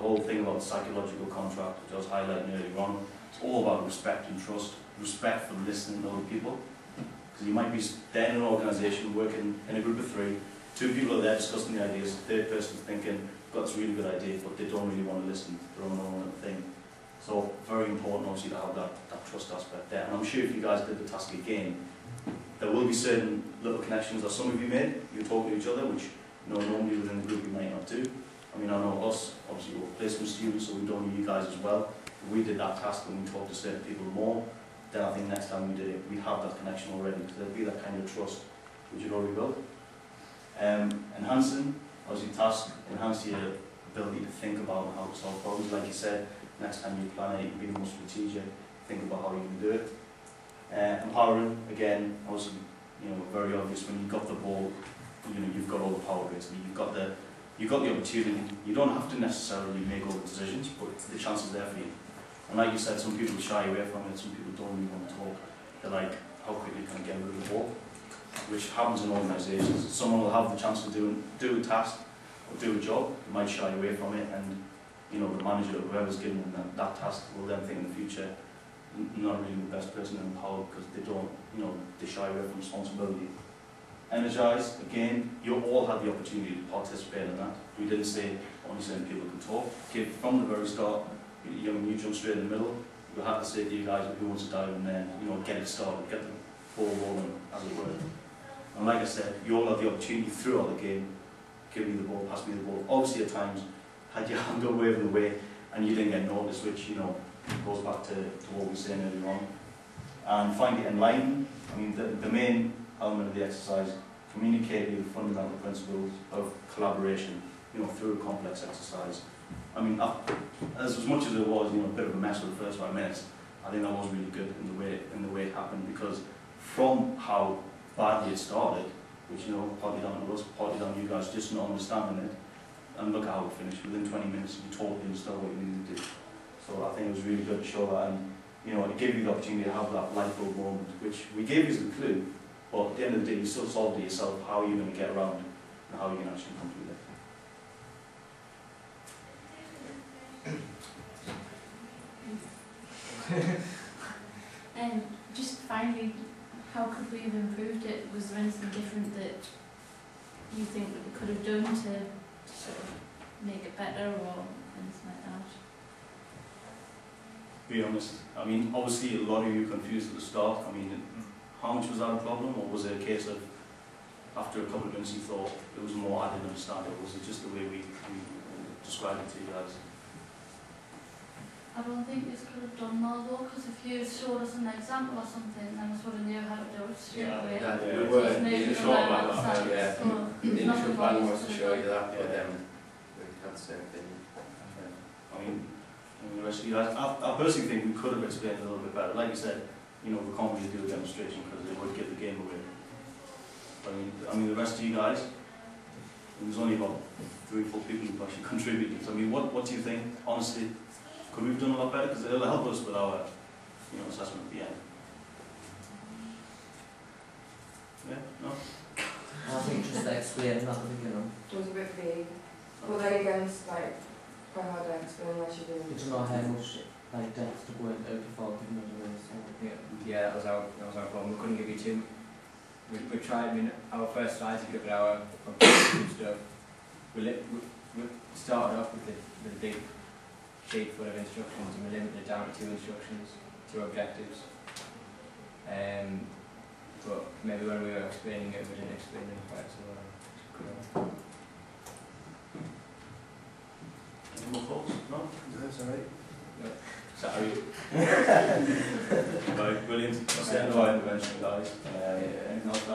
whole thing about the psychological contract, which I was highlighting earlier on, it's all about respect and trust. Respect for listening to other people. Because you might be there in an organisation working in a group of three, two people are there discussing the ideas, the third person's thinking, I've got this really good idea, but they don't really want to listen, they're on their own little thing. So very important obviously to have that trust aspect there. And I'm sure if you guys did the task again, there will be certain little connections that some of you made, you talk to each other, which normally within the group you might not do. I mean, I know us, obviously we're placement students, so we don't know you guys as well. If we did that task and we talked to certain people more, then I think next time we did it, we'd have that connection already, because there'd be that kind of trust which you'd already built. Enhancing, obviously task, enhance your ability to think about how to solve problems. Like you said, next time you plan it, you can be more strategic, think about how you can do it. Empowering, again, obviously, very obvious when you've got the ball, you've got all the power bits. I mean, you've got the opportunity. You don't have to necessarily make all the decisions, but the chance is there for you. And like you said, some people shy away from it, some people don't really want to talk. They're like, how quickly can I get rid of the ball? Which happens in organisations. Someone will have the chance to do a task or do a job, they might shy away from it, and the manager or whoever's given them that task will then think in the future, not really the best person in power, because they don't, they shy away from responsibility. Energize, again, you all had the opportunity to participate in that. We didn't say only certain people could talk. Okay, from the very start, you jump straight in the middle. We had to say to you guys who wants to dive in there, get it started, get the ball rolling, as it were. And like I said, you all had the opportunity throughout the game, give me the ball, pass me the ball. Obviously at times, had your hand up waving away and you didn't get noticed, which, goes back to what we were saying earlier on. And finally, enlightening. I mean, the main element of the exercise, communicating the fundamental principles of collaboration, through a complex exercise. I mean, as much as it was, a bit of a mess for the first 5 minutes, I think that was really good in the way it happened, because from how badly it started, which partly down to us, partly down to you guys just not understanding it, and look at how it finished. Within 20 minutes, you totally understood what you needed to do. So I think it was really good to show that, and it gave you the opportunity to have that light bulb moment, which we gave you as a clue, but at the end of the day, you still solved it yourself, how are you going to get around and how you can actually complete it. Just finally, how could we have improved it? Was there anything different that you think that we could have done to sort of make it better, or anything like that? To be honest, I mean, obviously a lot of you confused at the start. I mean, how much was that a problem, or was it a case of after a couple of minutes you thought it was more, I didn't understand it, or was it just the way we described it to you guys? I don't think you could have done more though, because if you showed us an example or something, then we sort of knew how to do it straight away. We were. The initial plan was the initial plan was to show you that, but then we can't say anything. I mean, the rest of you guys, I personally think we could have explained it a little bit better. Like you said, we can't really do a demonstration because it would give the game away. I mean, the rest of you guys, there's only about 3 or 4 people who actually contributed. So I mean, what do you think, honestly? Could we have done a lot better? Because it'll help us with our, assessment at the end. Yeah? No? I think just explain that at the beginning. It was a bit vague. But then again, it's like, quite hard to explain what you're doing. You don't know how much depth to go into before giving it away. So. Yeah, that was our problem. We couldn't give you too. We tried. I mean, our first slides, if you look at our stuff, we started off with the big sheet full of instructions, and we limited it down to 2 instructions, 2 objectives. But maybe when we were explaining it, we didn't explain it quite so well. Any more thoughts? No? That's alright. No. Sorry. Right, brilliant. That's the end of our intervention, guys. Anything else?